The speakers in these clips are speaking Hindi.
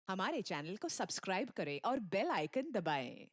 हमारे चैनल को सब्सक्राइब करें और बेल आइकन दबाएं।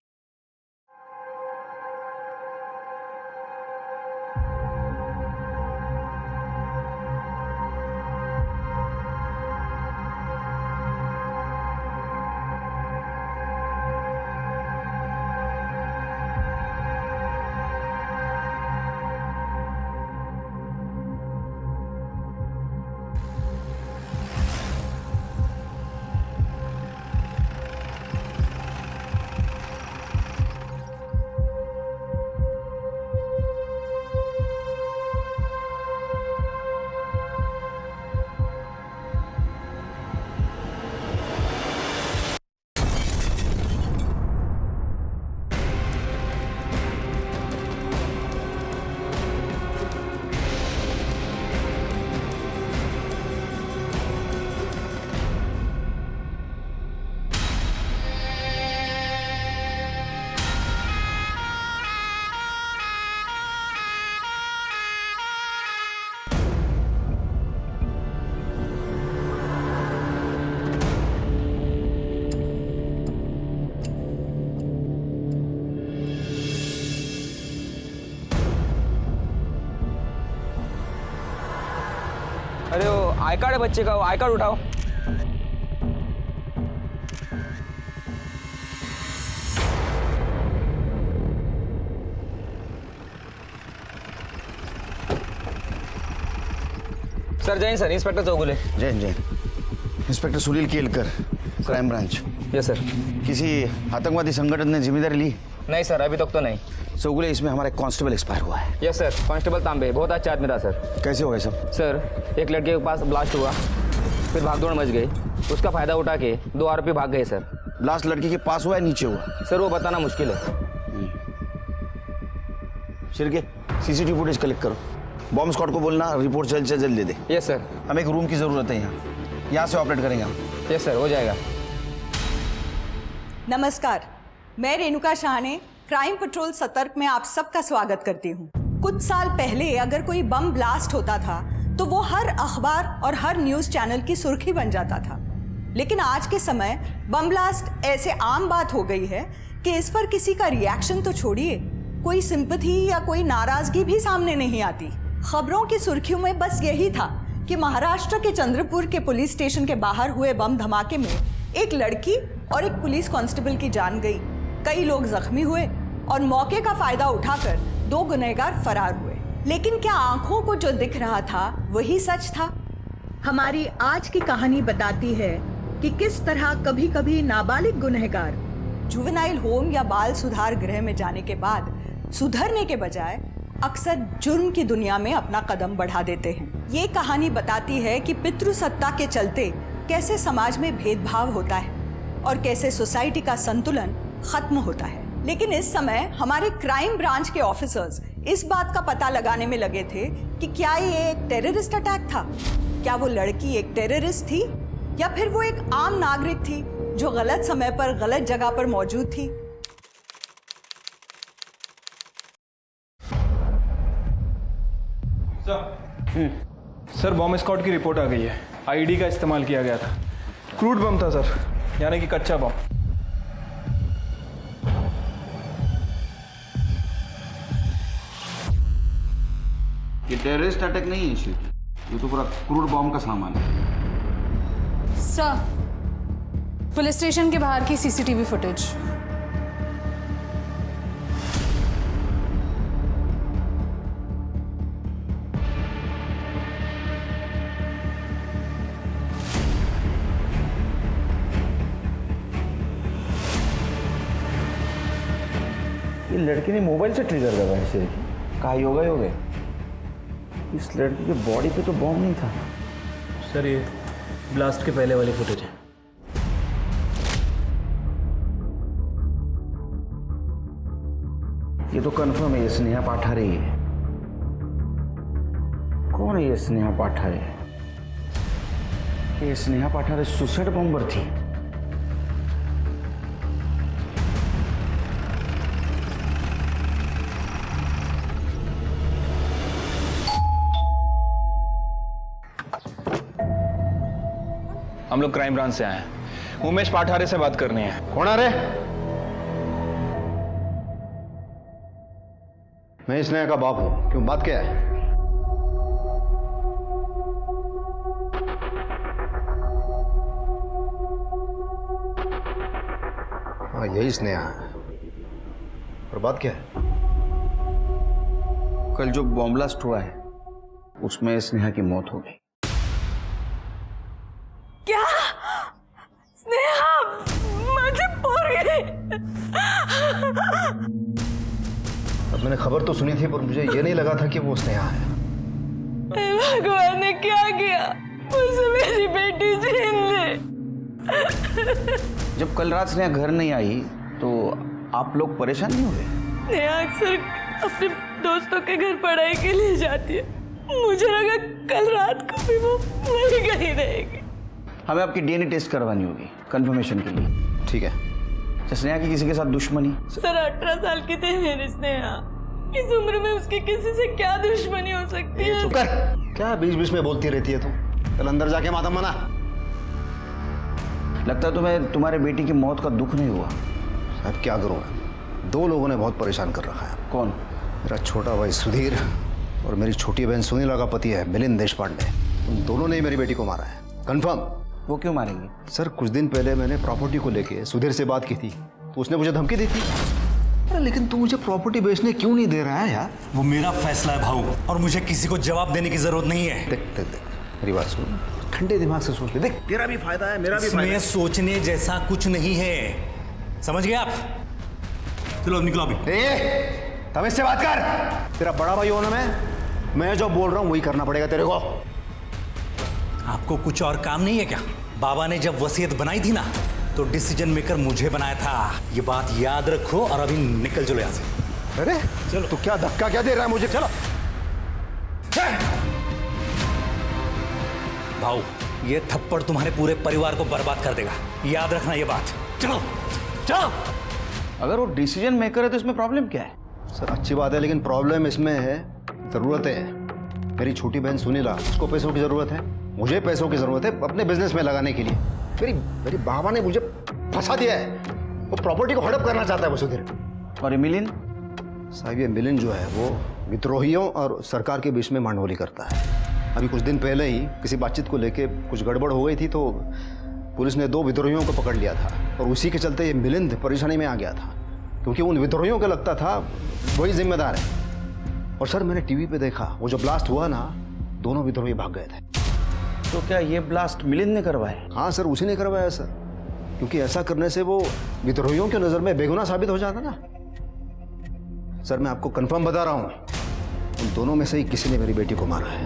अरे वो आई कार्ड है बच्चे का, वो आई कार्ड उठाओ। Sir Jain sir, inspector Chougule. Jain Jain. Inspector Sunil Kelkar, crime branch. Yes sir. किसी आतंकवादी संगठन ने जिम्मेदारी ली? नहीं सर, अभी तक तो नहीं। चौगुले, इसमें हमारा एक कांस्टेबल एक्सपायर हुआ है। यस सर, कांस्टेबल तांबे बहुत अच्छा आदमी था सर। कैसे हो गए सब? सर एक लड़के के पास ब्लास्ट हुआ, फिर भागदौड़ मच गई, उसका फायदा उठा के 2 आरोपी भाग गए सर। लास्ट लड़की के पास हुआ है, नीचे हुआ? सर वो बताना मुश्किल है। शिरके, सीसीटीवी फुटेज कलेक्ट करो। बॉम्ब स्क्वाड को बोलना रिपोर्ट जल्द से जल्द दे दे। Yes sir. हमें एक रूम की जरूरत है यहाँ से ऑपरेट करेंगे हम। यस सर, हो जाएगा। नमस्कार, मैं रेणुका शाहने क्राइम पेट्रोल सतर्क में आप सबका स्वागत करती हूँ। कुछ साल पहले अगर कोई बम ब्लास्ट होता था तो वो हर अखबार और हर न्यूज चैनल की सुर्खी बन जाता था, लेकिन आज के समय बम ब्लास्ट ऐसे आम बात हो गई है कि इस पर किसी का रिएक्शन तो छोड़िए, कोई सिंपैथी या कोई नाराजगी भी सामने नहीं आती। खबरों की सुर्खियों में बस यही था कि महाराष्ट्र के चंद्रपुर के पुलिस स्टेशन के बाहर हुए बम धमाके में एक लड़की और एक पुलिस कांस्टेबल की जान गई, कई लोग जख्मी हुए और मौके का फायदा उठाकर 2 गुनहगार फरार हुए। लेकिन क्या आंखों को जो दिख रहा था वही सच था? हमारी आज की कहानी बताती है कि किस तरह कभी कभी नाबालिग गुनहगार जुवेनाइल होम या बाल सुधार गृह में जाने के बाद सुधरने के बजाय अक्सर जुर्म की दुनिया में अपना कदम बढ़ा देते हैं। ये कहानी बताती है कि पितृसत्ता के चलते कैसे समाज में भेदभाव होता है और कैसे सोसाइटी का संतुलन खत्म होता है। लेकिन इस समय हमारे क्राइम ब्रांच के ऑफिसर्स इस बात का पता लगाने में लगे थे कि क्या ये एक टेररिस्ट अटैक था, क्या वो लड़की एक टेररिस्ट थी या फिर वो एक आम नागरिक थी जो गलत समय पर गलत जगह पर मौजूद थी। सर बॉम्ब स्क्वाड की रिपोर्ट आ गई है। आईडी का इस्तेमाल किया गया था। क्रूड बम था सर, यानी कि कच्चा बम। ये टेररिस्ट अटैक नहीं है शिरके, ये तो पूरा क्रूड बॉम्ब का सामान है। सर, पुलिस स्टेशन के बाहर की सीसीटीवी फुटेज। ये लड़की ने मोबाइल से ट्रिगर दबाया शिरके। कहा योगा योगे, इस लड़की के बॉडी पे तो बॉम्ब नहीं था। सर ये ब्लास्ट के पहले वाली फुटेज है। ये तो कंफर्म है, ये स्नेहा पाठारे ही है। कौन है ये स्नेहा पाठारे? ये स्नेहा पाठारे सुसाइड बॉम्बर थी। हम लोग क्राइम ब्रांच से आए हैं। उमेश पाठारे से बात करनी है। कौन आ रहे? मैं स्नेहा का बाप हूं। क्यों, बात क्या है? हाँ, यही स्नेहा है। और बात क्या है? कल जो बॉम्ब ब्लास्ट हुआ है उसमें स्नेहा की मौत हो गई। क्या? स्नेहा मुझे पोरगी। अब मैंने खबर तो सुनी थी, पर मुझे ये नहीं लगा था कि वो स्नेहा है। भगवान ने क्या किया? मुझसे मेरी बेटी छीन ली। जब कल रात स्नेहा घर नहीं आई तो आप लोग परेशान नहीं हुए? स्नेहा अक्सर अपने दोस्तों के घर पढ़ाई के लिए जाती है। मुझे लगा कल रात को भी वो वहीं गई रहेगी। हमें आपकी डीएनए टेस्ट करवानी होगी कंफर्मेशन के लिए। ठीक है। अच्छा, स्नेहा की किसी के साथ दुश्मनी? सर 18 साल की थी मेरी स्नेहा। इस उम्र में उसकी किसी से क्या दुश्मनी हो सकती है? चुप कर। क्या बीच बीच में बोलती रहती है तू? कल अंदर जाके मातम मना। लगता है तुम्हें तुम्हारे बेटी की मौत का दुख नहीं हुआ? साहब क्या करूँ, दो लोगों ने बहुत परेशान कर रखा है। कौन? मेरा छोटा भाई सुधीर और मेरी छोटी बहन सुनीला का पति है मिलिंद देशपांडे। उन दोनों ने ही मेरी बेटी को मारा है। कंफर्म। वो क्यों मारेंगे? सर कुछ दिन पहले मैंने प्रॉपर्टी को लेके सुधीर से बात की थी, तो उसने मुझे धमकी दी थी। अरे लेकिन तू मुझे प्रॉपर्टी बेचने क्यों नहीं दे रहा है यार? वो मेरा फैसला है भाऊ, और मुझे किसी को जवाब देने की जरूरत नहीं है। देख देख देख, मेरी बात सुन, ठंडे दिमाग से सोच ले। देख तेरा भी फायदा है, मेरा भी फायदा है। इसमें सोचने जैसा कुछ नहीं है, समझ गए आप? चलो निकलो अभी। तब इससे बात कर। तेरा बड़ा भाई होना मैं जो बोल रहा हूँ वही करना पड़ेगा तेरे को। आपको कुछ और काम नहीं है क्या? बाबा ने जब वसीयत बनाई थी ना, तो डिसीजन मेकर मुझे बनाया था। ये बात याद रखो और अभी निकल चलो यहाँ से। अरे चलो, तू क्या धक्का क्या दे रहा है मुझे? चलो। भाऊ, ये थप्पड़ तुम्हारे पूरे परिवार को बर्बाद कर देगा, याद रखना ये बात। चलो चलो। अगर वो डिसीजन मेकर है तो इसमें प्रॉब्लम क्या है? सर अच्छी बात है, लेकिन प्रॉब्लम इसमें है ज़रूरतें हैं। मेरी छोटी बहन सुनीला, उसको पैसों की ज़रूरत है, मुझे पैसों की ज़रूरत है अपने बिजनेस में लगाने के लिए। मेरी बाबा ने मुझे फंसा दिया है। वो प्रॉपर्टी को हड़प करना चाहता है वो सुधीर। और ये मिलिंद? साहब ये मिलिंद जो है वो विद्रोहियों और सरकार के बीच में मांडोली करता है। अभी कुछ दिन पहले ही किसी बातचीत को लेके कुछ गड़बड़ हो गई थी, तो पुलिस ने 2 विद्रोहियों को पकड़ लिया था, और उसी के चलते ये मिलिंद परेशानी में आ गया था, क्योंकि उन विद्रोहियों को लगता था वही जिम्मेदार है। और सर मैंने टीवी पे देखा, वो जो ब्लास्ट हुआ ना, दोनों विद्रोही भाग गए थे। तो क्या ये ब्लास्ट मिलिंद ने करवाया? हाँ सर, उसी ने करवाया सर, क्योंकि ऐसा करने से वो विद्रोहियों की नज़र में बेगुनाह साबित हो जाता ना। सर मैं आपको कंफर्म बता रहा हूँ, उन दोनों में से ही किसी ने मेरी बेटी को मारा है।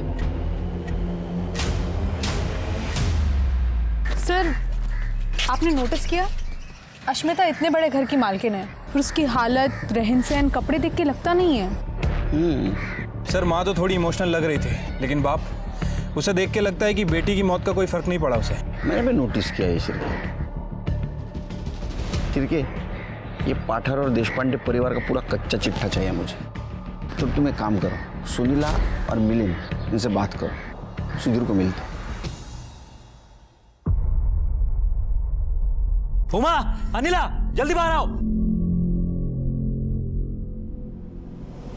सर, आपने नोटिस किया, अश्मिता इतने बड़े घर की मालकिन है, फिर उसकी हालत, रहन सहन, कपड़े देख के लगता नहीं है। सर माँ तो थोड़ी इमोशनल लग रही थी, लेकिन बाप, उसे देख के लगता है कि बेटी की मौत का कोई फर्क नहीं पड़ा उसे। मैंने भी नोटिस किया ये शिरके, ये पाठर और देशपांडे परिवार का पूरा कच्चा चिट्ठा चाहिए मुझे। तो तुम एक काम करो, सुनीला और मिलिंद, इनसे बात करो, सुधीर को मिल दो। उमा, अनिला, जल्दी बाहर आओ।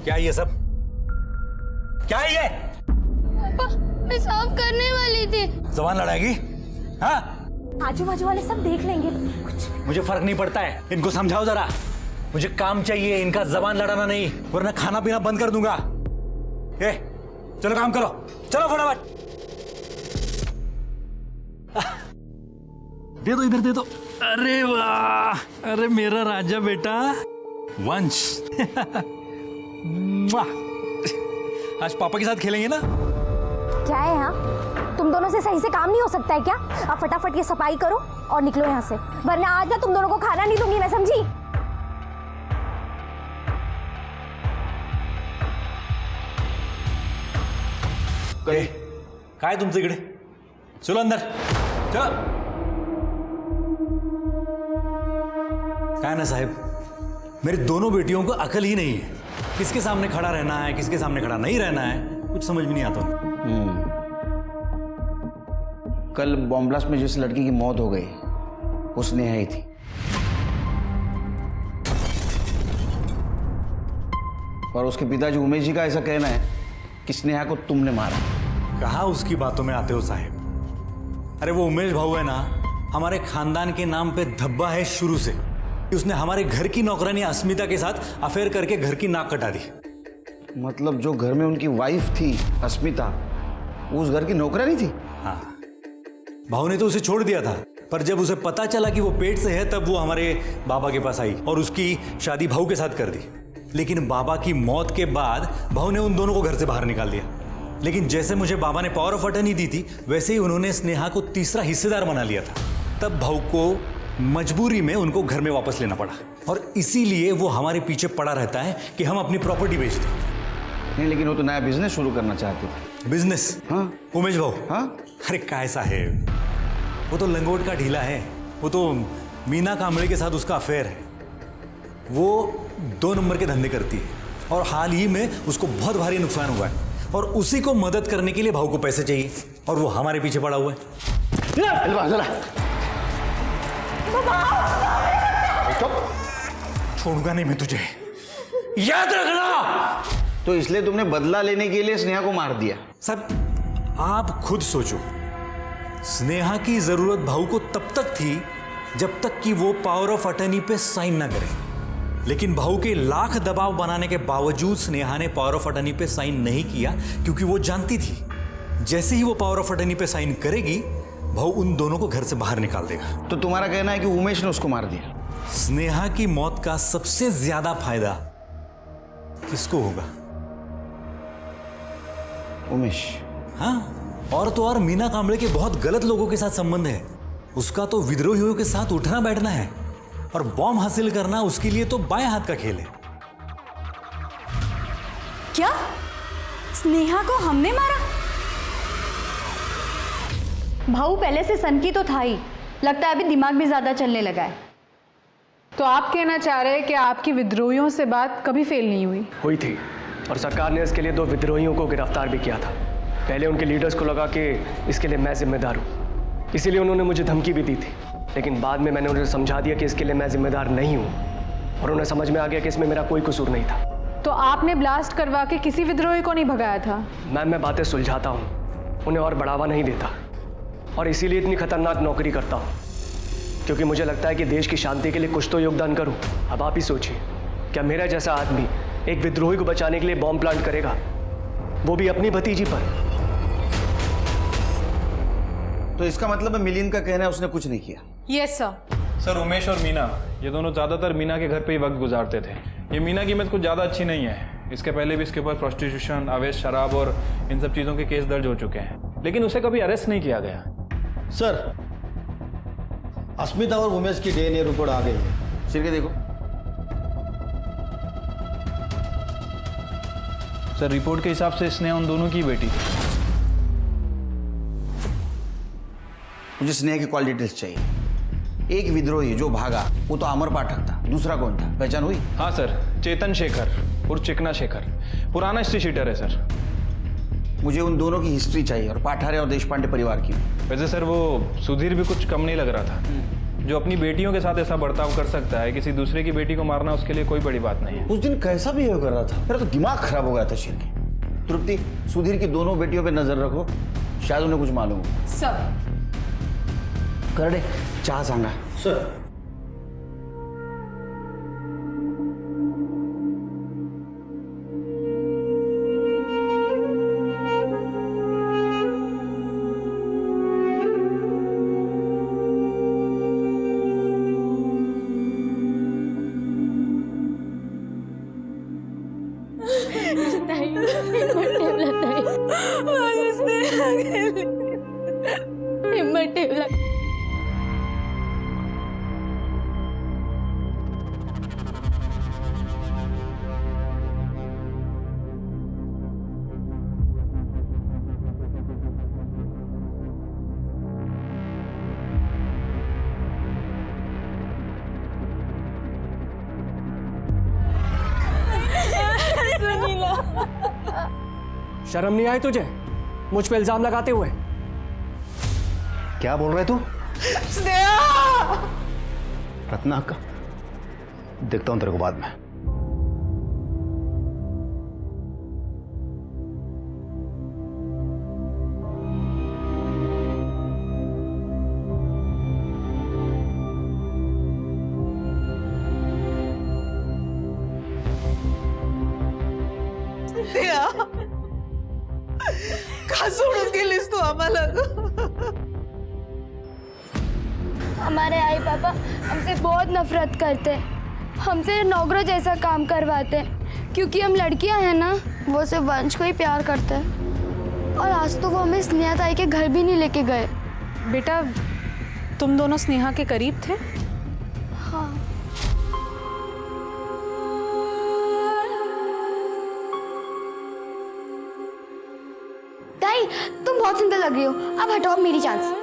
क्या है ये सब? क्या है ये? पापा, मैं साफ करने वाली थी। जबान लड़ाएगी? हाँ? आजू बाजू वाले सब देख लेंगे कुछ। मुझे फर्क नहीं पड़ता है, इनको समझाओ जरा। मुझे काम चाहिए, इनका जबान लड़ाना नहीं, वरना खाना पीना बंद कर दूंगा। चलो काम करो, चलो फटाफट। दे दो, इधर दे दो। अरे वाह, अरे मेरा राजा बेटा वंश। आज पापा के साथ खेलेंगे ना? क्या है यहाँ? तुम दोनों से सही से काम नहीं हो सकता है क्या? अब फटाफट ये सफाई करो और निकलो यहाँ से, वरना आज ना तुम दोनों को खाना नहीं दूंगी मैं, समझी? क्या है तुमसे इकडे? चलो अंदर, चलो। क्या है ना साहब, मेरी दोनों बेटियों को अकल ही नहीं है, किसके सामने खड़ा रहना है, किसके सामने खड़ा नहीं रहना है, कुछ समझ में नहीं आता। कल बॉम्ब ब्लास्ट में जिस लड़की की मौत हो गई वो स्नेहा ही थी। और उसके पिताजी उमेश जी का ऐसा कहना है कि स्नेहा को तुमने मारा। कहाँ उसकी बातों में आते हो साहेब? अरे वो उमेश भाऊ है ना, हमारे खानदान के नाम पे धब्बा है शुरू से कि उसने हमारे घर की नौकरानी अस्मिता के साथ अफेयर करके घर की नाक कटा दी। मतलब जो घर में उनकी वाइफ थी अस्मिता, उस घर की नौकरानी थी? हाँ, भाऊ ने तो उसे छोड़ दिया था, पर जब उसे पता चला कि वो पेट से है तब वो हमारे बाबा के पास आई और उसकी शादी भाऊ के साथ कर दी। लेकिन बाबा की मौत के बाद भाऊ ने उन दोनों को घर से बाहर निकाल दिया। लेकिन जैसे मुझे बाबा ने पावर ऑफ अटर्नी दी थी, वैसे ही उन्होंने स्नेहा को तीसरा हिस्सेदार बना लिया था। तब भाऊ को मजबूरी में उनको घर में वापस लेना पड़ा और इसीलिए वो हमारे पीछे पड़ा रहता है कि हम अपनी प्रॉपर्टी बेच दें। नहीं, लेकिन वो तो नया बिजनेस शुरू करना चाहते थे। बिजनेस? हाँ उमेश भाऊ? हाँ। अरे काय साहेब, वो तो लंगोट का ढीला है। वो तो मीना कांबळे के साथ उसका अफेयर है। वो 2 नंबर के धंधे करती है और हाल ही में उसको बहुत भारी नुकसान हुआ है और उसी को मदद करने के लिए भाऊ को पैसे चाहिए और वो हमारे पीछे पड़ा हुआ है। छोड़ूंगा नहीं मैं तुझे, याद रखना। तो इसलिए तुमने बदला लेने के लिए स्नेहा को मार दिया? सर आप खुद सोचो, स्नेहा की जरूरत भाऊ को तब तक थी जब तक कि वो पावर ऑफ अटर्नी पे साइन ना करे। लेकिन भाऊ के लाख दबाव बनाने के बावजूद स्नेहा ने पावर ऑफ अटर्नी पे साइन नहीं किया, क्योंकि वो जानती थी जैसे ही वो पावर ऑफ अटर्नी पे साइन करेगी भाऊ उन दोनों को घर से बाहर निकाल देगा। तो तुम्हारा कहना है कि उमेश ने उसको मार दिया? स्नेहा की मौत का सबसे ज्यादा फायदा किसको होगा? उमेश। हाँ, और तो और मीना कांबळे के बहुत गलत लोगों के साथ संबंध है। उसका तो विद्रोहियों के साथ उठना बैठना है और बॉम्ब हासिल करना उसके लिए तो बाएं हाथ का खेल है। क्या स्नेहा को हमने मारा? भाऊ पहले से सनकी तो था ही, लगता है अभी दिमाग भी ज्यादा चलने लगा है। तो आप कहना चाह रहे हैं कि आपकी विद्रोहियों से बात कभी फेल नहीं हुई? हुई थी, और सरकार ने इसके लिए 2 विद्रोहियों को गिरफ्तार भी किया था। पहले उनके लीडर्स को लगा कि इसके लिए मैं जिम्मेदार हूँ, इसीलिए उन्होंने मुझे धमकी भी दी थी। लेकिन बाद में मैंने उन्हें समझा दिया कि इसके लिए मैं जिम्मेदार नहीं हूँ और उन्हें समझ में आ गया कि इसमें मेरा कोई कसूर नहीं था। तो आपने ब्लास्ट करवा के किसी विद्रोही को नहीं भगाया था? मैम, मैं बातें सुलझाता हूँ, उन्हें और बढ़ावा नहीं देता, और इसीलिए इतनी खतरनाक नौकरी करता हूँ, क्योंकि मुझे लगता है कि देश की शांति के लिए कुछ तो योगदान करूँ। अब आप ही सोचिए, क्या मेरा जैसा आदमी एक विद्रोही को बचाने के लिए बॉम्ब प्लांट करेगा, वो भी अपनी भतीजी पर? तो इसका मतलब मिलिंद का कहना है उसने कुछ नहीं किया? Yes sir. सर उमेश और मीना ये दोनों ज़्यादातर मीना के घर पे ही वक्त गुजारते थे। ये मीना की इमेज कुछ ज़्यादा अच्छी नहीं है। इसके पहले भी इसके ऊपर प्रोस्टिट्यूशन, अवैध शराब और इन सब चीज़ों के केस दर्ज हो चुके हैं, लेकिन उसे कभी अरेस्ट नहीं किया गया। सर, अस्मिता और उमेश की DNA रिपोर्ट आ गई है। सिर के देखो। सर रिपोर्ट के हिसाब से स्नेहा उन दोनों की बेटी थी। मुझे स्नेहा की कॉल डिटेल्स चाहिए। एक विद्रोही जो भागा वो तो अमर पाठक था, दूसरा कौन था, पहचान हुई? हाँ सर, चेतन शेखर और चिकना शेखर, पुराना हिस्ट्री शीटर है सर। मुझे उन दोनों की हिस्ट्री चाहिए और पाठारे और देशपांडे परिवार की। वैसे सर वो सुधीर भी कुछ कम नहीं लग रहा था। जो अपनी बेटियों के साथ ऐसा बर्ताव कर सकता है, किसी दूसरे की बेटी को मारना उसके लिए कोई बड़ी बात नहीं है। उस दिन कैसा बिहेव कर रहा था, मेरा तो दिमाग खराब हो गया था शेर के। तृप्ति, सुधीर की दोनों बेटियों पे नजर रखो, शायद उन्हें कुछ मालूम हो। सब कर दे, चाह सांगा। सर, हिम्मत ठेवला। शर्म नहीं आई तुझे मुझ पे इल्जाम लगाते हुए? क्या बोल रहे तू? स्नेहा! रत्ना का देखता हूं तेरे को बाद में। का सोडून गेलीस तू आम्हाला? हमारे आई पापा हमसे बहुत नफरत करते हैं, हमसे नौकरों जैसा काम करवाते हैं, क्योंकि हम लड़कियां हैं ना। वो सिर्फ वंश को ही प्यार करते हैं, और आज तो वो हमें स्नेहा ताई के घर भी नहीं लेके गए। बेटा, तुम दोनों स्नेहा के करीब थे? हाँ। ताई, तुम बहुत सुंदर लग रही हो, अब हटाओ मेरी चांस।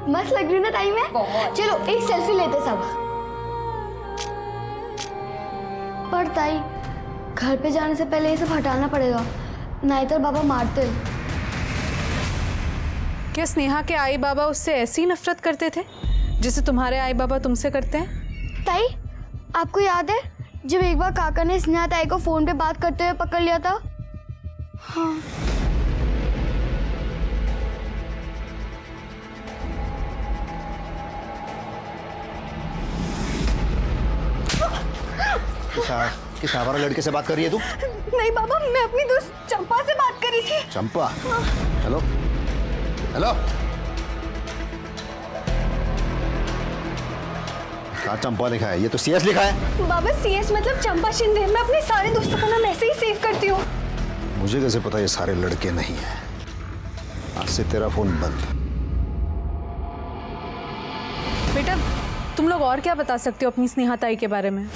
मस्त लग रही हूँ ना ताई मैं? चलो एक सेल्फी लेते सब। पर ताई, घर पे जाने से पहले ये सब हटाना पड़ेगा, नहीं तो बाबा मारते। क्या स्नेहा के आई बाबा उससे ऐसी नफरत करते थे जिसे तुम्हारे आई बाबा तुमसे करते हैं? ताई, आपको याद है जब एक बार काका ने स्नेहा ताई को फोन पे बात करते हुए पकड़ लिया था? हाँ। किस आवारा लड़के से बात कर रही है तू? नहीं बाबा, मैं अपनी दोस्त चंपा से बात कर रही थी। चंपा? हेलो हेलो, कहाँ चंपा लिखा है? ये तो सीएस लिखा है। बाबा सीएस मतलब चंपा शिंदे। मैं अपने सारे दोस्तों का नाम ऐसे ही सेव करती हूँ। मुझे कैसे पता ये सारे लड़के नहीं हैं? आज से तेरा फोन बंद। बेटा, तुम लोग और क्या बता सकते हो अपनी स्नेहा ताई के बारे में?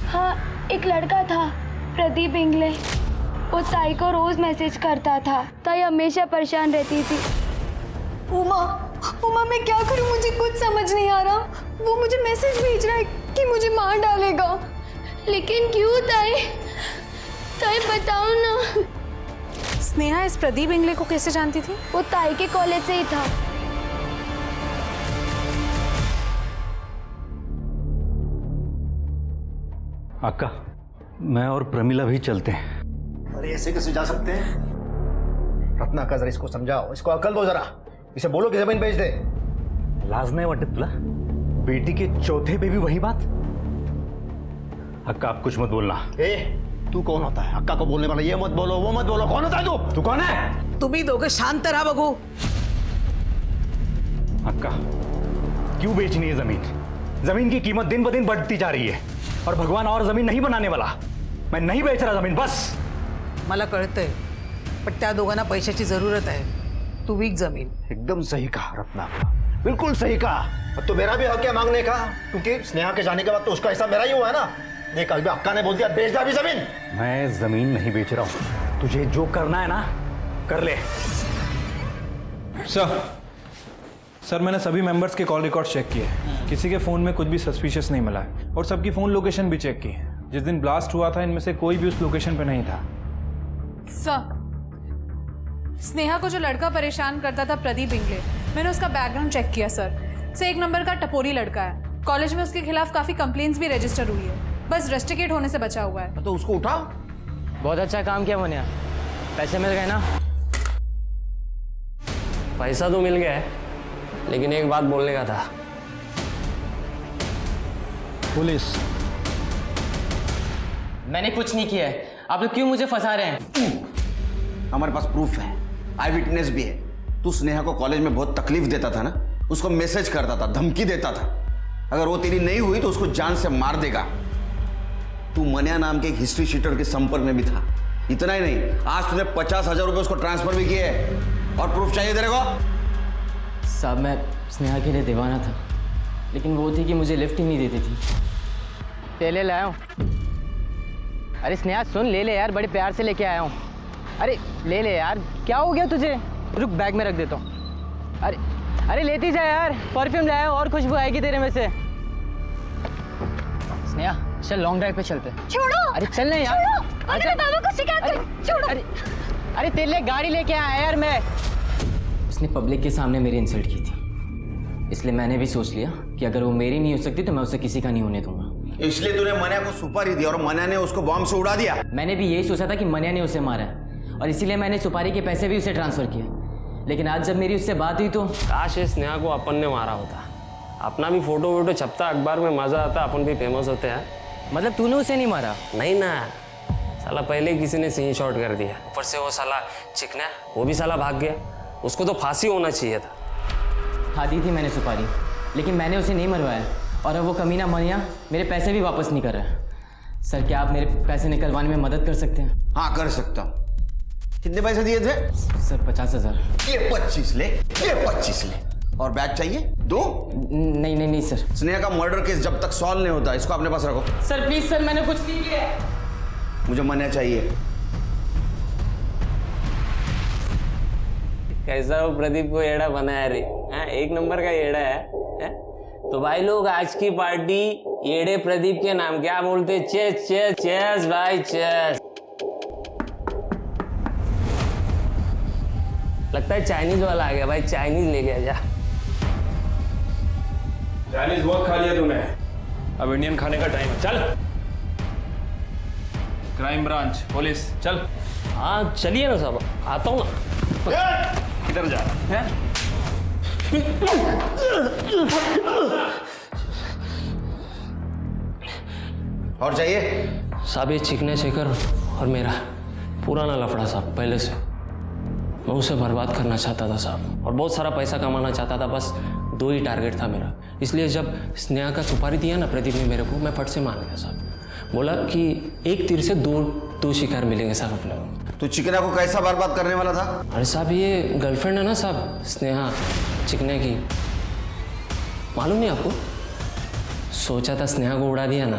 हाँ, एक लड़का था प्रदीप इंगले, वो ताई को रोज मैसेज करता था। ताई हमेशा परेशान रहती थी। उमा, मैं क्या करूं? मुझे कुछ समझ नहीं आ रहा। वो मुझे मैसेज भेज रहा है कि मुझे मार डालेगा। लेकिन क्यों ताई? ताई बताओ ना। स्नेहा इस प्रदीप इंगले को कैसे जानती थी? वो ताई के कॉलेज से ही था। अक्का, मैं और प्रमिला भी चलते हैं। अरे ऐसे कैसे जा सकते हैं? रत्ना का जरा इसको समझाओ, इसको अकल दो जरा। इसे बोलो कि जमीन बेच दे। लाज नहीं वाटत तुला? बेटी के चौथे पे भी वही बात? अक्का, आप कुछ मत बोलना। तू कौन होता है अक्का को बोलने वाला? ये मत बोलो, वो मत बोलो। कौन होता है तू? तू कौन है? तुम्ही दोघं शांत रहा बघू। अक्का, क्यों बेचनी है जमीन? जमीन की कीमत दिन ब दिन बढ़ती जा रही है, और भगवान और जमीन नहीं बनाने वाला। मैं नहीं बेच रहा जमीन, बस। मला कळतंय, पण त्या दोघांना पैशाची जरूरत आहे। तू विक जमीन। एकदम सही कहा रत्ना, बिल्कुल सही कहा। अब तो मेरा भी हक है मांगने का, क्योंकि स्नेहा के जाने के बाद तो उसका हिस्सा मेरा ही हुआ है ना। देख, अभी अक्का ने बोल दिया बेच दे अभी जमीन। मैं जमीन नहीं बेच रहा हूं। तुझे जो करना है ना, कर ले। सर, मैंने सभी मेंबर्स के कॉल रिकॉर्ड चेक किए। किसी के फोन में कुछ भी सस्पिशियस नहीं मिला है, और सबकी फोन लोकेशन भी चेक की। जिस दिन ब्लास्ट हुआ था, इनमें से कोई भी उस लोकेशन पे नहीं था। सर, स्नेहा को जो लड़का परेशान करता था प्रदीप इंगले, मैंने उसका बैकग्राउंड चेक किया सर। से एक नंबर का टपोरी लड़का है। कॉलेज में उसके खिलाफ काफी कंप्लेंट्स भी रजिस्टर हुई है, बस रस्टिकेट होने से बचा हुआ है। तो उसको उठाओ। बहुत अच्छा काम किया मोनिया। पैसे मिल गए ना? पैसा तो मिल गया है, लेकिन एक बात बोलने का था। पुलिस, मैंने कुछ नहीं किया है। आप लोग क्यों मुझे फंसा रहे हैं? हमारे पास प्रूफ है, आई विटनेस भी है। तू स्नेहा को कॉलेज में बहुत तकलीफ देता था ना, उसको मैसेज करता था, धमकी देता था। अगर वो तेरी नहीं हुई तो उसको जान से मार देगा। तू मनिया नाम के एक हिस्ट्री शीटर के संपर्क में भी था। इतना ही नहीं, आज तूने 50,000 रुपए उसको ट्रांसफर भी किए हैं। और प्रूफ चाहिए तेरे को? साहब, मैं स्नेहा के लिए दीवाना था, लेकिन वो थी कि मुझे लिफ्ट ही नहीं देती थी। ले लाया हूँ। अरे स्नेहा सुन, ले ले यार, बड़े प्यार से लेके आया हूँ। अरे ले ले यार, क्या हो गया तुझे? रुक, बैग में रख देता हूँ। अरे लेती जा यार, परफ्यूम लाया हूँ और खुशबू आएगी तेरे में से। चल लॉन्ग ड्राइव पे चलते हैं। छोड़ो। अरे चल ना यार। छोड़ो, अरे मैं बाबा को शिकायत करूं। छोड़ो। अरे तेरे लिए गाड़ी लेके आया यार मैं। उसने पब्लिक के सामने मेरी इंसल्ट की थी, इसलिए मैंने भी सोच लिया कि अगर वो मेरी नहीं हो सकती तो मैं उसे किसी का नहीं होने दूंगा। इसलिए तूने मन्या को सुपारी दी और मन्या ने उसको बॉम्ब से उड़ा दिया। मैंने भी यही सोचा था कि मन्या ने उसे मारा है और इसीलिए मैंने सुपारी के पैसे भी उसे ट्रांसफर किए। लेकिन आज जब मेरी उससे बात हुई तो काश ये स्नेहा को अपन ने मारा होता, अपना भी फोटो वोटो छपता अखबार में, मजा आता, अपन भी फेमस होते हैं। मतलब तूने उसे नहीं मारा? नहीं ना साला, पहले ही किसी ने सीन शॉट कर दिया, ऊपर से वो साला चिकना वो भी साला भाग गया। उसको तो फांसी होना चाहिए था। हाँ दी थी मैंने सुपारी, लेकिन मैंने उसे नहीं मरवाया और अब वो कमीना मनिया मेरे पैसे भी वापस नहीं कर रहा है। सर क्या आप मेरे पैसे निकलवाने में मदद कर सकते हैं? हाँ कर सकता हूँ। कितने पैसे दिए थे? सर 50,000। ये 25 ले, ये 25 ले। और बैग चाहिए 2? नहीं सर। स्नेहा का मर्डर केस जब तक सॉल्व नहीं होता इसको अपने पास रखो। सर प्लीज सर, मैंने कुछ नहीं किया। मुझे मन्या चाहिए। कैसा वो प्रदीप को येड़ा बनाया रे? हाँ, एक नंबर का येड़ा है? तो भाई लोग आज की पार्टी येड़े प्रदीप के नाम क्या बोलते? चेस चेस चेस भाई चेस। लगता है चाइनीज वाला आ गया भाई, चाइनीज ले गया जा। चाइनीज बहुत खा लिया तूने, अब इंडियन खाने का टाइम है। चल क्राइम ब्रांच पुलिस चल। हाँ चलिए ना साहब, आता हूँ ना। किधर जा रहा है? और चाहिए? साहब ये चिकने शेखर और मेरा पुराना लफड़ा साहब, पहले से मैं उसे बर्बाद करना चाहता था साहब, और बहुत सारा पैसा कमाना चाहता था। बस 2 ही टारगेट था मेरा। इसलिए जब स्नेहा का सुपारी दिया ना प्रदीप ने मेरे को, मैं फट से मान गया साहब। बोला कि एक तीर से दो शिकार मिलेंगे साहब अपने को। तो चिकना को कैसा बर्बाद करने वाला था? अरे साहब ये गर्लफ्रेंड है ना साहब स्नेहा चिकने की, मालूम नहीं आपको? सोचा था स्नेहा को उड़ा दिया ना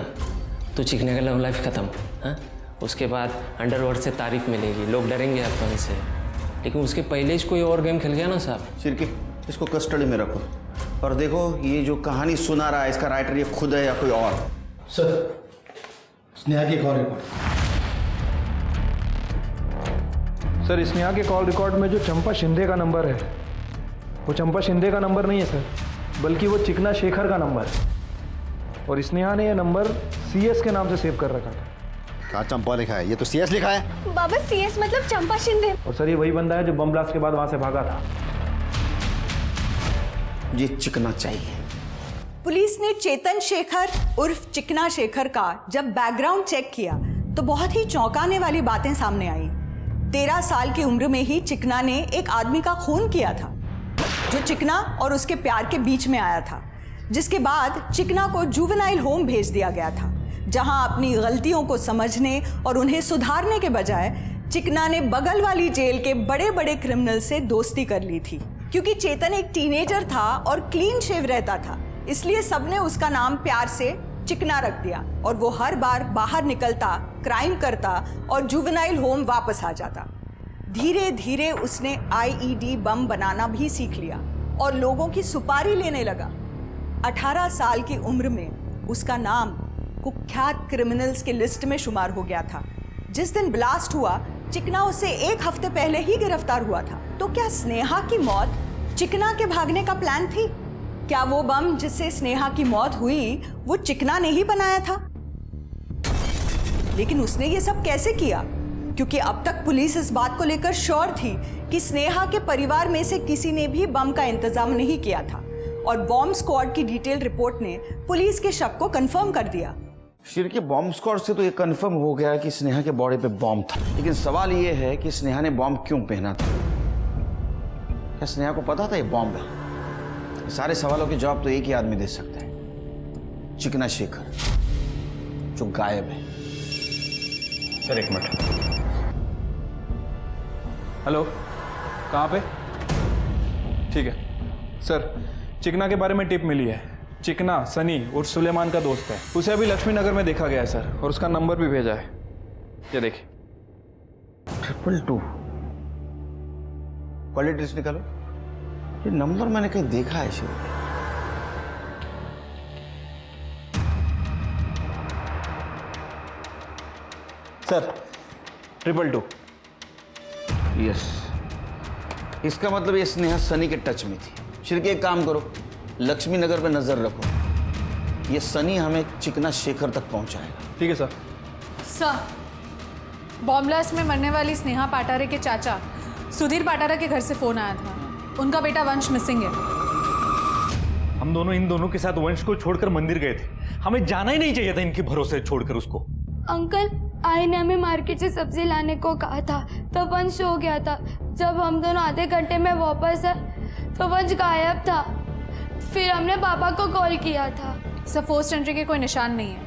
तो चिकने का लव लाइफ खत्म। हाँ, उसके बाद अंडरवर्ल्ड से तारीफ मिलेगी, लोग डरेंगे अपन से। लेकिन उसके पहले ही कोई और गेम खेल गया ना साहब। चिरकी इसको कस्टडी में रखो और देखो ये जो कहानी सुना रहा है इसका राइटर ये खुद है या कोई और? सर स्नेहा की कॉल रिकॉर्ड। सर स्नेहा के कॉल रिकॉर्ड में जो चंपा शिंदे का नंबर है वो चंपा शिंदे का नंबर नहीं है सर, बल्कि वो चिकना शेखर का नंबर है। और स्नेहा ने यह नंबर CS के नाम से सेव कर रखा था। कहाँ चंपा लिखा है? ये तो CS लिखा है। बाबा CS मतलब चंपा शिंदे। और सर ये वही बंदा है जो बम ब्लास्ट के बाद वहां से भागा था। ये चिकना चाहिए। पुलिस ने चेतन शेखर उर्फ चिकना शेखर का जब बैकग्राउंड चेक किया तो बहुत ही चौंकाने वाली बातें सामने आई। 13 साल की उम्र में ही चिकना ने एक आदमी का खून किया था जो चिकना और उसके प्यार के बीच में आया था, जिसके बाद चिकना को जुवेनाइल होम भेज दिया गया था, जहां अपनी गलतियों को समझने और उन्हें सुधारने के बजाय चिकना ने बगल वाली जेल के बड़े बड़े क्रिमिनल से दोस्ती कर ली थी। क्योंकि चेतन एक टीनेजर था और क्लीन शेव रहता था, इसलिए सबने उसका नाम प्यार से चिकना रख दिया और वो हर बार बाहर निकलता, क्राइम करता और जुवेनाइल होम वापस आ जाता। धीरे धीरे उसने IED बम बनाना भी सीख लिया और लोगों की सुपारी लेने लगा। 18 साल की उम्र में उसका नाम कुख्यात क्रिमिनल्स के लिस्ट में शुमार हो गया था। जिस दिन ब्लास्ट हुआ चिकना उससे 1 हफ्ते पहले ही गिरफ्तार हुआ था। तो क्या स्नेहा की मौत चिकना के भागने का प्लान थी? क्या वो बम जिससे स्नेहा की मौत हुई वो चिकना ने ही बनाया था? लेकिन उसने ये सब कैसे किया? क्योंकि अब तक पुलिस इस बात को लेकर श्योर थी कि स्नेहा के परिवार में से किसी ने भी बम का इंतजाम नहीं किया था और बॉम्ब स्क्वाड की डिटेल रिपोर्ट ने पुलिस के शक को कंफर्म कर दिया। शिर के बॉम्ब स्क्वाड से तो ये कंफर्म हो गया कि स्नेहा के बॉडी पे बॉम्ब था, लेकिन सवाल ये है कि स्नेहा ने बॉम्ब क्यों पहना था? क्या स्नेहा को पता था ये बॉम्ब है? सारे सवालों के जवाब तो एक ही आदमी दे सकता है, चिकना शेखर, जो गायब है। Sir 1 minute. हेलो, कहाँ पे? ठीक है सर, चिकना के बारे में टिप मिली है। चिकना सनी उर्फ सुलेमान का दोस्त है, उसे अभी लक्ष्मी नगर में देखा गया है सर, और उसका नंबर भी भेजा है। ये देखिए 222 क्वालिटीज निकालो। ये नंबर मैंने कहीं देखा है शिव। सर 222। यस, इसका मतलब ये स्नेहा सनी के टच में थी। शिरके एक काम करो, लक्ष्मी नगर पे नजर रखो, ये सनी हमें चिकना शेखर तक पहुंचाएगा। ठीक है सर। सर बॉम्ब ब्लास्ट में मरने वाली स्नेहा पाटारे के चाचा सुधीर पाटारा के घर से फोन आया था, उनका बेटा वंश मिसिंग है। हम दोनों इन दोनों के साथ वंश को छोड़कर मंदिर गए थे। हमें जाना ही नहीं चाहिए था इनके भरोसे छोड़कर उसको। अंकल आई ने हमें मार्केट से सब्जी लाने को कहा था, तो वंश हो गया था। जब हम दोनों आधे घंटे में वापस आए तो वंश गायब था। फिर हमने पापा को कॉल किया था। सर फोर्स्ड एंट्री के कोई निशान नहीं है,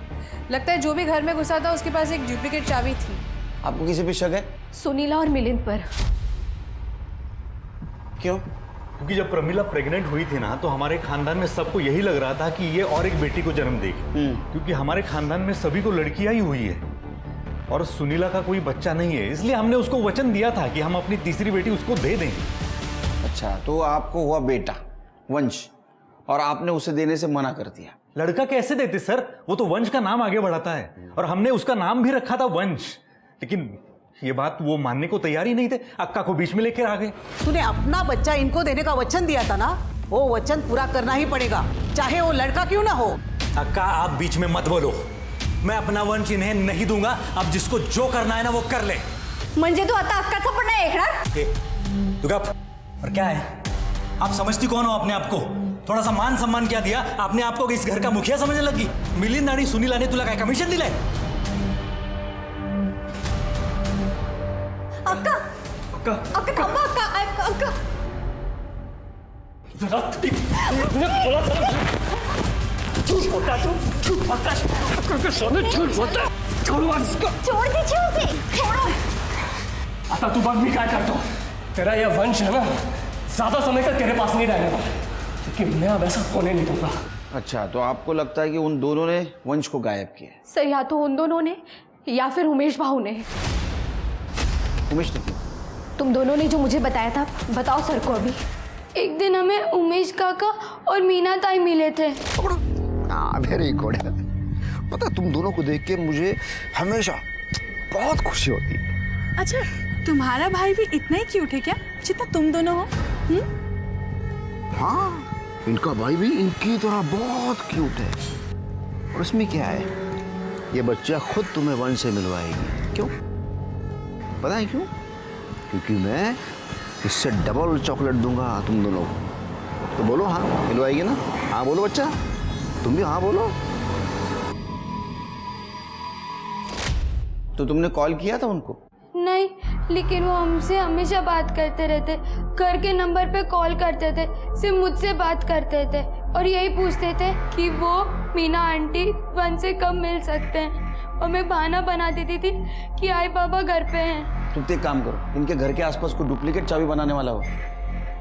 लगता है जो भी घर में घुसा था उसके पास एक डुप्लीकेट चाबी थी। आपको किसी पे शक है? सुनीला और मिलिंद पर। क्यों? क्योंकि जब प्रमिला प्रेग्नेंट हुई थी ना, तो हमारे खानदान में सबको यही लग रहा था कि ये और एक बेटी को जन्म देगी, क्योंकि हमारे खानदान में सभी को लड़कियां ही हुई है और सुनीला का कोई बच्चा नहीं है। इसलिए हमने उसको वचन दिया था कि हम अपनी तीसरी बेटी उसको दे देंगे। अच्छा, तो आपको हुआ बेटा वंश और आपने उसे देने से मना कर दिया। लड़का कैसे देते सर? वो तो वंश का नाम आगे बढ़ाता है और हमने उसका नाम भी रखा था वंश। लेकिन ये बात वो मानने को तैयार ही नहीं थे, अक्का को बीच में लेकर आ गए। तूने अपना बच्चा इनको देने का वचन दिया था ना, वो वचन पूरा करना ही पड़ेगा, चाहे वो लड़का क्यों ना हो। अक्का आप बीच में मत बोलो, मैं अपना वंश इन्हें नहीं दूंगा। अब जिसको जो करना है ना वो कर ले। म्हणजे तू आता अक्काचा पण नाही ऐकणार? तू गप। और क्या है, आप समझती कौन हो अपने आप को? थोड़ा सा मान सम्मान क्या दिया आपने आपको इस घर का मुखिया समझने लगी? मिलिंद आणि सुनीला ने तुला काय कमिशन दिलंय? अक्का अक्का अक्का थांबा अक्का अक्का छोड़ दीजिए उसे, छोड़ो। आता तू बघ मी काय करतो। तेरा यह वंश है ना, ज्यादा समय तक तेरे पास नहीं रहने वाला, क्योंकि मैं अब ऐसा होने नहीं दूंगा। अच्छा, तो आपको लगता है कि उन दोनों ने वंश को गायब किया? सर या तो उन दोनों ने या फिर उमेश भाऊ ने। उमेश ने? तुम दोनों ने जो मुझे बताया था, बताओ सर को अभी। एक दिन हमें उमेश काका और मीना ताई मिले थे। Very good. पता तुम दोनों को देख के मुझे हमेशा बहुत खुशी होती है। अच्छा, तुम्हारा भाई भी इतना ही क्यूट है क्या जितना तुम दोनों हो? हाँ, इनका भाई भी इनकी तरह बहुत क्यूट है। और इसमें क्या है, ये बच्चा खुद तुम्हें वंश से मिलवाएगी। क्यों पता है क्यों? क्योंकि मैं इससे डबल चॉकलेट दूंगा तुम दोनों को। तो बोलो हाँ, मिलवाएगी ना? हाँ बोलो बच्चा, तुम भी हाँ बोलो। तो तुमने कॉल किया था उनको? नहीं, लेकिन वो हमसे हमेशा बात करते रहते। घर के नंबर पे कॉल करते थे, सिर्फ मुझसे बात करते थे और यही पूछते थे कि वो मीना आंटी वंश से कब मिल सकते हैं। और मैं बहाना बना देती थी कि आई बाबा घर पे हैं। तुम एक काम करो, इनके घर के आसपास कोई डुप्लीकेट चाबी बनाने वाला हो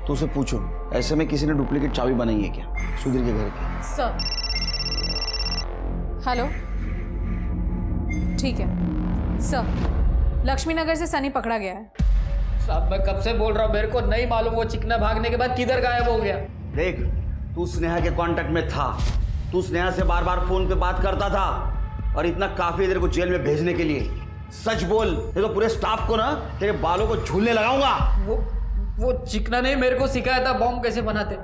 तो उसे पूछो, ऐसे में किसी ने डुप्लीकेट चाबी बनाई है क्या सुधीर के घर की? सर हेलो, ठीक है सर, लक्ष्मी नगर से सनी पकड़ा गया है। साहब मैं कब से बोल रहा हूँ, मेरे को नहीं मालूम वो चिकना भागने के बाद किधर गायब हो गया। देख, तू स्नेहा के कांटेक्ट में था, तू स्नेहा से बार बार फोन पे बात करता था और इतना काफी देर को जेल में भेजने के लिए। सच बोल, नहीं तो पूरे स्टाफ को ना तेरे बालों को झूलने लगाऊंगा। वो चिकना ने मेरे को सिखाया था बॉम्ब कैसे बनाते।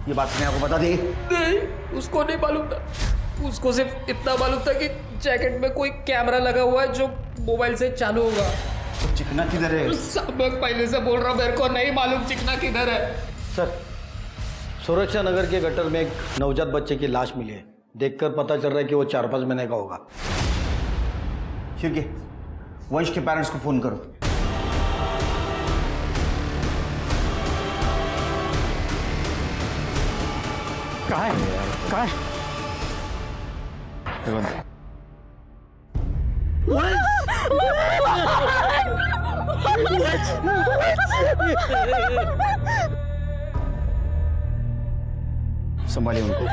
ये बात स्नेहा को बता दी? नहीं, उसको नहीं मालूम था। उसको सिर्फ इतना मालूम था कि जैकेट में कोई कैमरा लगा हुआ है जो मोबाइल से चालू होगा। तो चिकना किधर है? सब पहले से बोल रहा हूँ, मेरे को नहीं मालूम चिकना किधर है। सर, सुरक्षा नगर के गटर में एक नवजात बच्चे की लाश मिली है। देखकर पता चल रहा है कि वो 4-5 महीने का होगा। शिरके, वंश के पेरेंट्स को फोन करो। कहाँ है? कहाँ है? संभालिए उनको।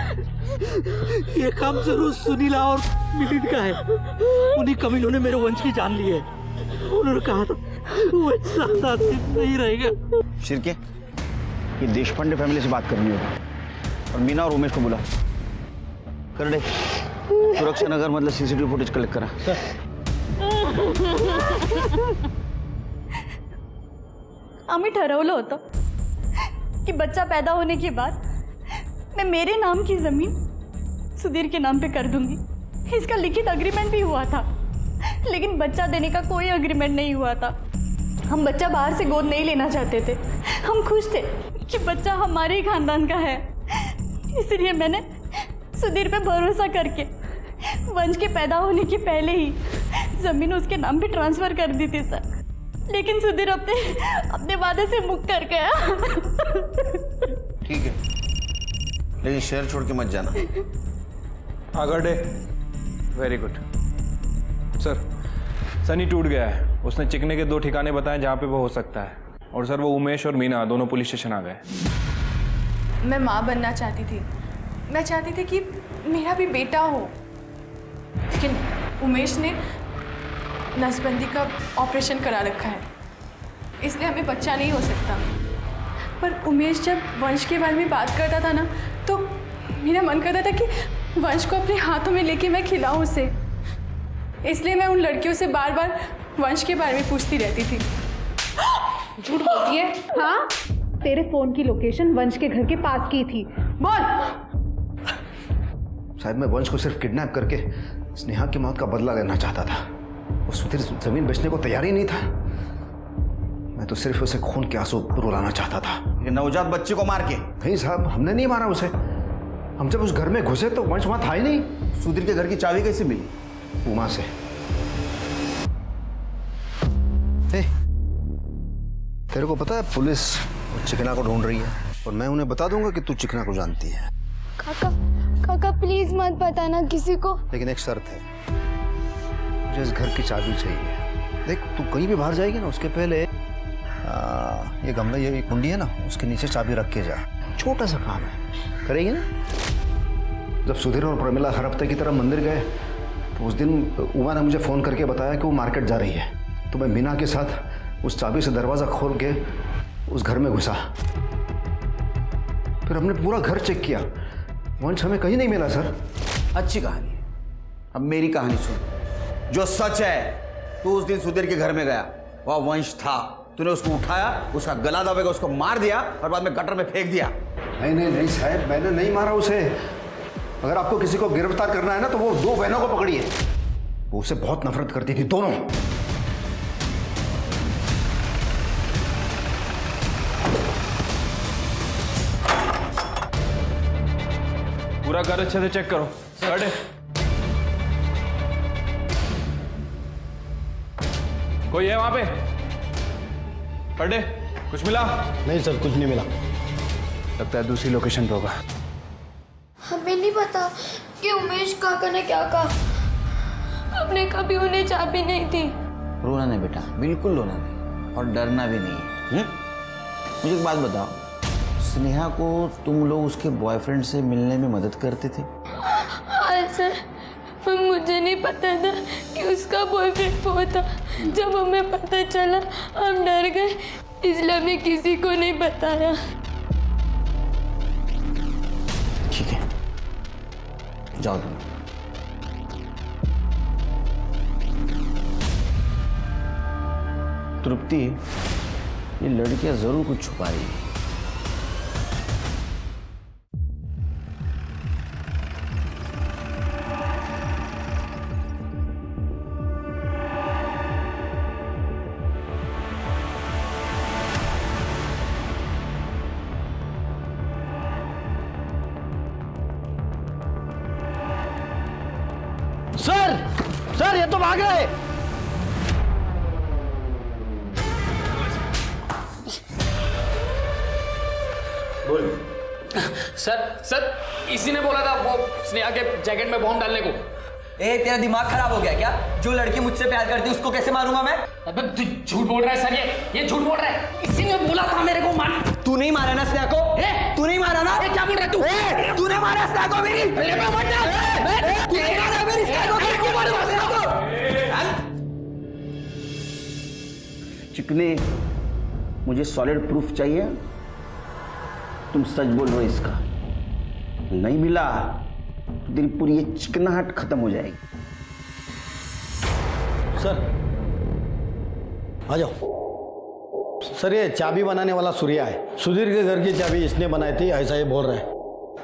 ये काम जरूर सुनीला और मिलिंद का है। उन्हीं कमीनों ने मेरे वंश की जान ली है। उन्होंने कहा था वो ज्यादा दिन नहीं रहेगा। शिरके, ये देशपांडे फैमिली से बात करनी होगी और मीना और उमेश को बुला। करडे सुरक्षा नगर मधलं सीसीटीव्ही फुटेज कलेक्ट करा. आम्ही ठरवलं होतं कि बच्चा पैदा होने के बाद मैं मेरे नाम की ज़मीन सुधीर के नाम पे कर दूंगी. इसका लिखित अग्रीमेंट भी हुआ था, लेकिन बच्चा देने का कोई अग्रीमेंट नहीं हुआ था. हम बच्चा बाहर से गोद नहीं लेना चाहते थे. हम खुश थे कि बच्चा हमारे ही खानदान का है. इसलिए मैंने सुधीर पे भरोसा करके वंश के पैदा होने के पहले ही ज़मीन उसके नाम पे ट्रांसफ़र कर दी थी सर. लेकिन सुधीर अपने वादे से मुक्त कर गया. ठीक है, लेकिन शहर छोड़ के मत जाना. आगरडे, वेरी गुड सर. सनी टूट गया है. उसने चिकने के 2 ठिकाने बताए जहाँ पे वो हो सकता है. और सर वो उमेश और मीना दोनों पुलिस स्टेशन आ गए. मैं माँ बनना चाहती थी. मैं चाहती थी कि मेरा भी बेटा हो, लेकिन उमेश ने नसबंदी का ऑपरेशन करा रखा है, इसलिए हमें बच्चा नहीं हो सकता. पर उमेश जब वंश के बारे में बात करता था ना, तो मेरा मन करता था कि वंश को अपने हाथों में लेके मैं खिलाऊं उसे. इसलिए मैं उन लड़कियों से बार बार वंश के बारे में पूछती रहती थी. झूठ बोलती है. हाँ, तेरे फोन की लोकेशन वंश के घर के पास की थी. बोल. शायद मैं वंश को सिर्फ किडनैप करके स्नेहा की मौत का बदला लेना चाहता था. वो सुधीर जमीन बेचने को तैयार ही नहीं था. मैं तो सिर्फ उसे खून के आंसू रुलाना चाहता था. ये नवजात बच्चे को मार के? नहीं साहब, हमने नहीं मारा उसे. हम जब उस घर में घुसे तो वंश वहां था ही नहीं. सुधीर के घर की चाबी कैसे मिली? उमा से. तेरे को पता है पुलिस चिकना को ढूंढ रही है, और मैं उन्हें बता दूंगा कि तू चिकना को जानती है. काका प्लीज मत बताना किसी को. लेकिन एक शर्त है, मुझे इस घर की चाबी चाहिए. देख, तू कहीं भी बाहर जाएगी ना, उसके पहले ये गमला, ये कुंडी है ना, उसके नीचे चाबी रख के जा. छोटा सा काम है, करेगी ना? जब सुधीर और प्रमिला हर हफ्ते की तरह मंदिर गए तो उस दिन उमा ने मुझे फ़ोन करके बताया कि वो मार्केट जा रही है. तो मैं मीना के साथ उस चाबी से दरवाज़ा खोल के उस घर में घुसा. फिर हमने पूरा घर चेक किया. वंश हमें कहीं नहीं मिला सर. अच्छी कहानी है. अब मेरी कहानी सुन. जो सच है, तू उस दिन सुधीर के घर में गया, वह वंश था. तूने उसको उठाया, उसका गला दबाकर उसको मार दिया और बाद में गटर में फेंक दिया. नहीं साहब, मैंने नहीं मारा उसे. अगर आपको किसी को गिरफ्तार करना है ना, तो वो 2 बहनों को पकड़िए. वो उसे बहुत नफरत करती थी, दोनों. पूरा घर अच्छे से चेक करो. करडे, कोई है वहां पे? करडे, कुछ मिला? नहीं सर, कुछ नहीं मिला. लगता है दूसरी लोकेशन पे होगा. हमें नहीं पता कि उमेश काका ने क्या कहा. हमने कभी उन्हें चाबी नहीं दी. रोना नहीं बेटा, बिल्कुल रोना नहीं, और डरना भी नहीं है. मुझे एक बात बताओ, स्नेहा को तुम लोग उसके बॉयफ्रेंड से मिलने में मदद करते थे? हाँ सर, मुझे नहीं पता था कि उसका बॉयफ्रेंड वो था. जब हमें पता चला हम डर गए, इसलिए हमने किसी को नहीं बताया. ठीक है, जाओ तुम. तृप्ति, ये लड़कियां जरूर कुछ छुपा रही है. सर ये तो भाग गए. बोल. सर इसी ने बोला था वो स्नेहा के जैकेट में बॉम्ब डालने को. तेरा दिमाग खराब हो गया क्या? जो लड़की मुझसे प्यार करती है उसको कैसे मारूंगा मैं? अबे तू झूठ बोल रहा है सर. ये झूठ बोल रहा है. इसी ने बोला था मेरे को मार. तू नहीं मारा ना स्नेहा को? तू नहीं मारा ना? क्या बोल रहा है तू? तूने मारा स्नेहा को मेरी? चिकने, मुझे सॉलिड प्रूफ चाहिए. तुम सच बोल रहे हो इसका? नहीं मिला तो तेरी पूरी ये चिकनाहट खत्म हो जाएगी। सर आ जाओ। सर ये चाबी बनाने वाला सूर्या है। सुधीर के घर की चाबी इसने बनाई थी, ऐसा ये बोल रहा है।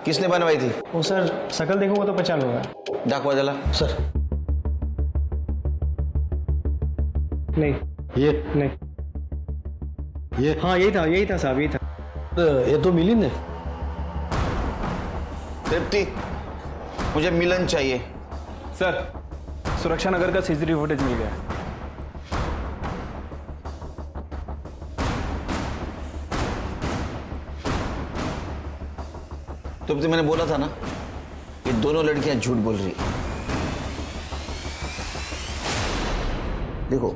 किसने बनवाई थी? वो सर शकल देखो वो तो पहचान होगा। डाकवा जला सर नहीं ये नहीं, ये हाँ यही था साहब, यही था। ये तो मिलिंद है। तृप्ति, मुझे मिलन चाहिए। सर सुरक्षा नगर का सीसीटीवी फुटेज मिल गया है। तृप्ति, मैंने बोला था ना, ये दोनों लड़कियां झूठ बोल रही हैं। देखो,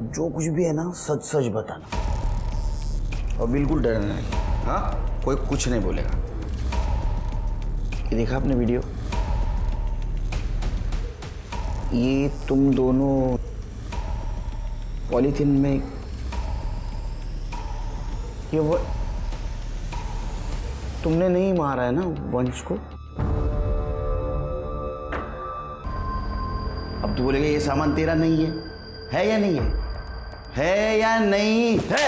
जो कुछ भी है ना सच सच बताना और बिल्कुल डरना नहीं। हाँ, कोई कुछ नहीं बोलेगा। ये देखा आपने वीडियो? ये तुम दोनों पॉलीथीन में ये वो तुमने नहीं मारा है ना वंश को? अब तू बोलेगा ये सामान तेरा नहीं है या नहीं है? है या नहीं है?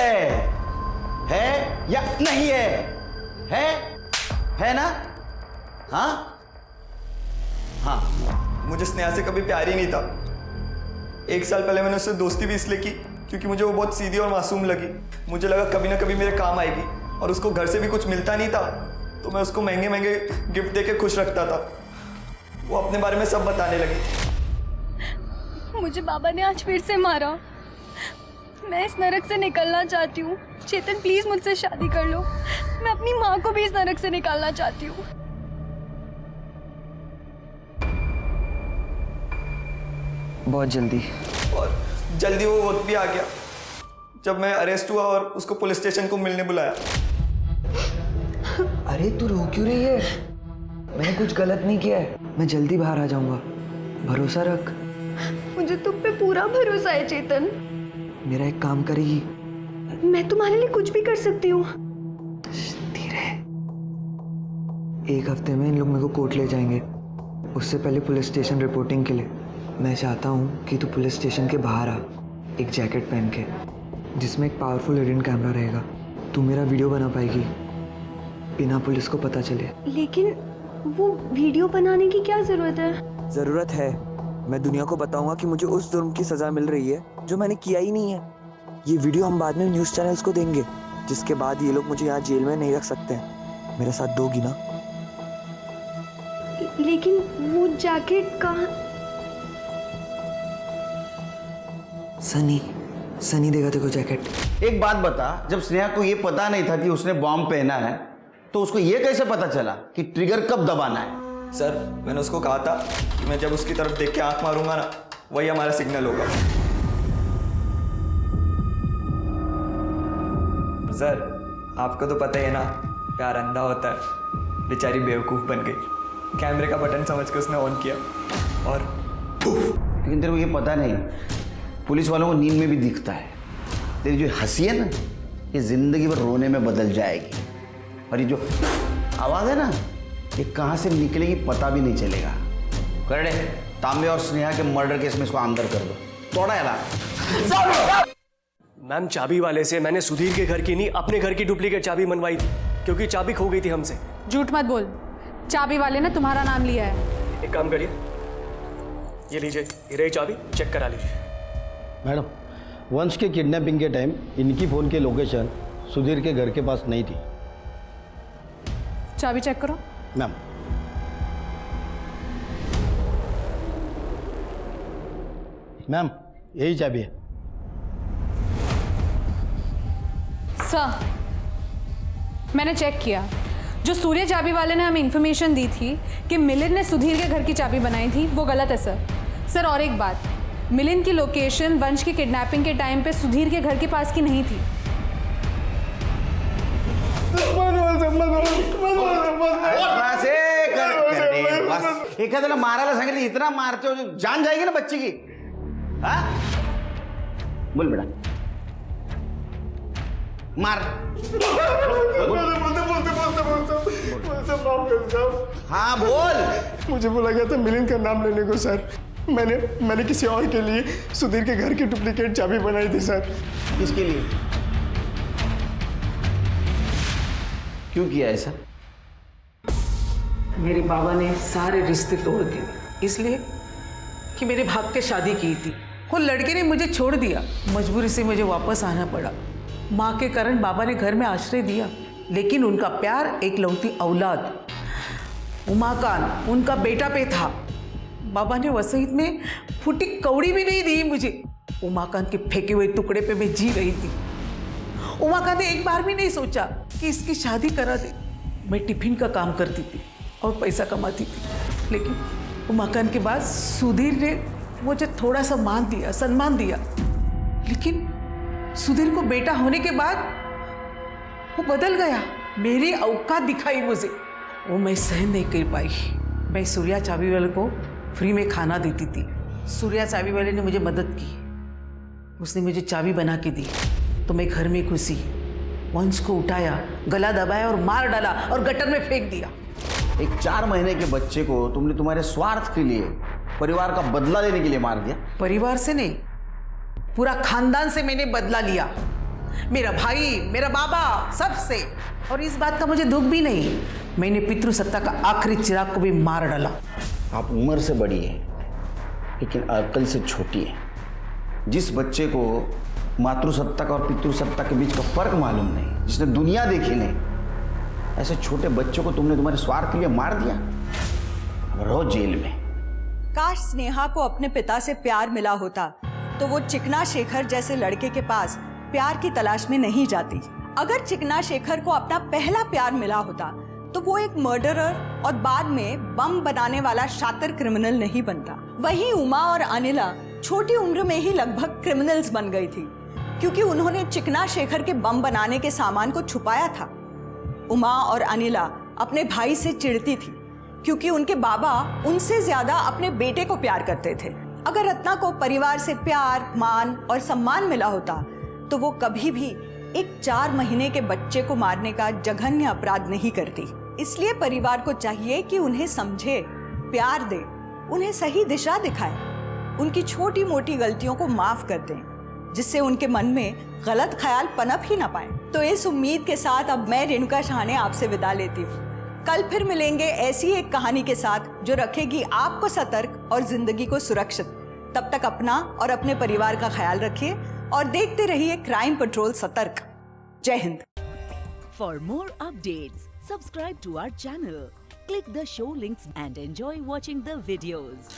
है या नहीं है? है ना? हाँ हाँ। मुझे स्नेहा से कभी प्यार ही नहीं था। 1 साल पहले मैंने उससे दोस्ती भी इसलिए की क्योंकि मुझे वो बहुत सीधी और मासूम लगी। मुझे लगा कभी ना कभी मेरे काम आएगी, और उसको घर से भी कुछ मिलता नहीं था तो मैं उसको महंगे महंगे गिफ्ट देके खुश रखता था। वो अपने बारे में सब बताने लगी। मुझे बाबा ने आज फिर से मारा। मैं इस नरक से निकलना चाहती हूँ। चेतन प्लीज मुझसे शादी कर लो। मैं अपनी माँ को भी इस नरक से निकालना चाहती हूँ। बहुत जल्दी, और जल्दी वो वक्त भी आ गया जब मैं अरेस्ट हुआ और उसको पुलिस स्टेशन को मिलने बुलाया। अरे तू रो क्यों रही है? मैंने कुछ गलत नहीं किया है। मैं जल्दी बाहर आ जाऊंगा, भरोसा रख। मुझे तुम पे पूरा भरोसा है चेतन। मेरा एक काम करेगी? मैं तुम्हारे लिए कुछ भी कर सकती हूँ। धीरे। 1 हफ्ते में इन लोग मेरे को कोर्ट ले जाएंगे, उससे पहले पुलिस स्टेशन रिपोर्टिंग के लिए। मैं चाहता हूँ कि तू पुलिस स्टेशन के बाहर आ, एक जैकेट पहन के, जिसमें एक पावरफुल हिडन कैमरा रहेगा। तू मेरा वीडियो बना पाएगी बिना पुलिस को पता चले। लेकिन वो वीडियो बनाने की क्या जरूरत है? जरूरत है। मैं दुनिया को बताऊंगा कि मुझे उस जुर्म की सजा मिल रही है जो मैंने किया ही नहीं है। ये वीडियो हम बाद में न्यूज़ चैनल्स को देंगे, जिसके बाद ये लोग मुझे यहाँ जेल में नहीं रख सकते हैं। मेरे साथ दोगी ना? लेकिन वो जैकेट कहाँ? सनी देगा तेरे को जैकेट। एक बात बता, जब स्नेहा को ये पता नहीं था कि उसने बॉम्ब पहना है तो उसको ये कैसे पता चला कि ट्रिगर कब दबाना है? सर मैंने उसको कहा था कि मैं जब उसकी तरफ देख के आंख मारूंगा ना, वही हमारा सिग्नल होगा। सर आपको तो पता ही है ना, प्यार अंधा होता है। बेचारी बेवकूफ़ बन गई। कैमरे का बटन समझ के उसने ऑन किया और लेकिन तेरे को ये पता नहीं, पुलिस वालों को नींद में भी दिखता है। तेरी जो हंसी है ना, ये जिंदगी भर रोने में बदल जाएगी। और ये जो आवाज़ है ना, ये कहाँ से निकलेगी पता भी नहीं चलेगा। करड़े, तांबे और स्नेहा के मर्डर केस में इसको अंदर कर दो। तोड़ा है। मैम चाबी वाले से मैंने सुधीर के घर की नहीं, अपने घर की डुप्लीकेट चाबी मनवाई थी, क्योंकि चाबी खो गई थी हमसे। झूठ मत बोल, चाबी वाले ने तुम्हारा नाम लिया है। एक काम करिए, ये लीजिए, ये रही चाबी, चेक करा लीजिए। मैडम, वंश के किडनैपिंग के टाइम इनकी फ़ोन की लोकेशन सुधीर के घर के पास नहीं थी। चाबी चेक करो। मैम, मैम यही चाबी है। सर मैंने चेक किया, जो सूर्य चाबी वाले ने हमें इंफॉर्मेशन दी थी कि मिलिंद ने सुधीर के घर की चाबी बनाई थी, वो गलत है सर। और एक बात, मिलिंद की लोकेशन वंश की किडनैपिंग के टाइम पे सुधीर के घर के पास की नहीं थी। मारायला सांगितलं, इतना मारते हो जान जाएगी ना बच्ची की। हाँ बोल बेटा, मार। हाँ बोल। मुझे बोला गया था मिलिंद का नाम लेने को सर। मैंने किसी और के लिए सुधीर के घर की डुप्लीकेट चाबी बनाई थी सर। किसके लिए? क्यों किया ऐसा? मेरे बाबा ने सारे रिश्ते तोड़ दिए इसलिए कि मेरे भाग के शादी की थी। वो लड़के ने मुझे छोड़ दिया, मजबूरी से मुझे वापस आना पड़ा। माँ के कारण बाबा ने घर में आश्रय दिया, लेकिन उनका प्यार एक लौती औलाद उमाकांत उनका बेटा पे था। बाबा ने वसीयत में फूटी कौड़ी भी नहीं दी मुझे। उमाकांत के फेंके हुए टुकड़े पे मैं जी रही थी। उमाकांत ने एक बार भी नहीं सोचा कि इसकी शादी करा दे। मैं टिफिन का काम करती थी और पैसा कमाती थी, लेकिन उमाकांत के बाद सुधीर ने मुझे थोड़ा सा मान दिया, सम्मान दिया। लेकिन सुधीर को बेटा होने के बाद वो बदल गया, मेरी औकात दिखाई मुझे। वो मैं सहन नहीं कर पाई। मैं सूर्या चाबी वाले को फ्री में खाना देती थी। सूर्या चाबी वाले ने मुझे मदद की, उसने मुझे चाबी बना के दी तो मैं घर में घुसी, वंश को उठाया, गला दबाया और मार डाला और गटर में फेंक दिया। एक 4 महीने के बच्चे को तुमने तुम्हारे स्वार्थ के लिए, परिवार का बदला लेने के लिए मार दिया। परिवार से नहीं, पूरा खानदान से मैंने बदला लिया। मेरा भाई, मेरा बाबा, सबसे। और इस बात का मुझे दुख भी नहीं, मैंने पितृसत्ता का आखिरी चिराग को भी मार डाला। आप उम्र से बड़ी है लेकिन अकल से छोटी है। जिस बच्चे को मातृसत्ता का और पितृसत्ता के बीच का फर्क मालूम नहीं, जिसने दुनिया देखी नहीं, ऐसे छोटे बच्चों को तुमने तुम्हारे स्वार्थ के लिए मार दिया। अब रहो जेल में। काश स्नेहा को अपने पिता से प्यार मिला होता तो वो चिकना शेखर जैसे लड़के के पास प्यार की तलाश में नहीं जाती। अगर चिकना शेखर को अपना पहला प्यार मिला होता तो वो एक मर्डरर और बाद में बम बनाने वाला शातिर क्रिमिनल नहीं बनता। वहीं उमा और अनिला छोटी उम्र में ही लगभग क्रिमिनल्स बन गई थी, क्योंकि उन्होंने चिकना शेखर के बम बनाने के सामान को छुपाया था। उमा और अनिला अपने भाई से चिढ़ती थी क्योंकि उनके बाबा उनसे ज्यादा अपने बेटे को प्यार करते थे। अगर रत्ना को परिवार से प्यार, मान और सम्मान मिला होता तो वो कभी भी एक 4 महीने के बच्चे को मारने का जघन्य अपराध नहीं करती। इसलिए परिवार को चाहिए कि उन्हें समझे, प्यार दे, उन्हें सही दिशा दिखाए, उनकी छोटी मोटी गलतियों को माफ कर दें, जिससे उनके मन में गलत ख्याल पनप ही ना पाए। तो इस उम्मीद के साथ अब मैं रेणुका शाहने आपसे विदा लेती हूँ। कल फिर मिलेंगे ऐसी एक कहानी के साथ जो रखेगी आपको सतर्क और जिंदगी को सुरक्षित। तब तक अपना और अपने परिवार का ख्याल रखिए और देखते रहिए क्राइम पेट्रोल सतर्क। जय Hind. For more updates, subscribe to our channel, click the show links and enjoy watching the videos.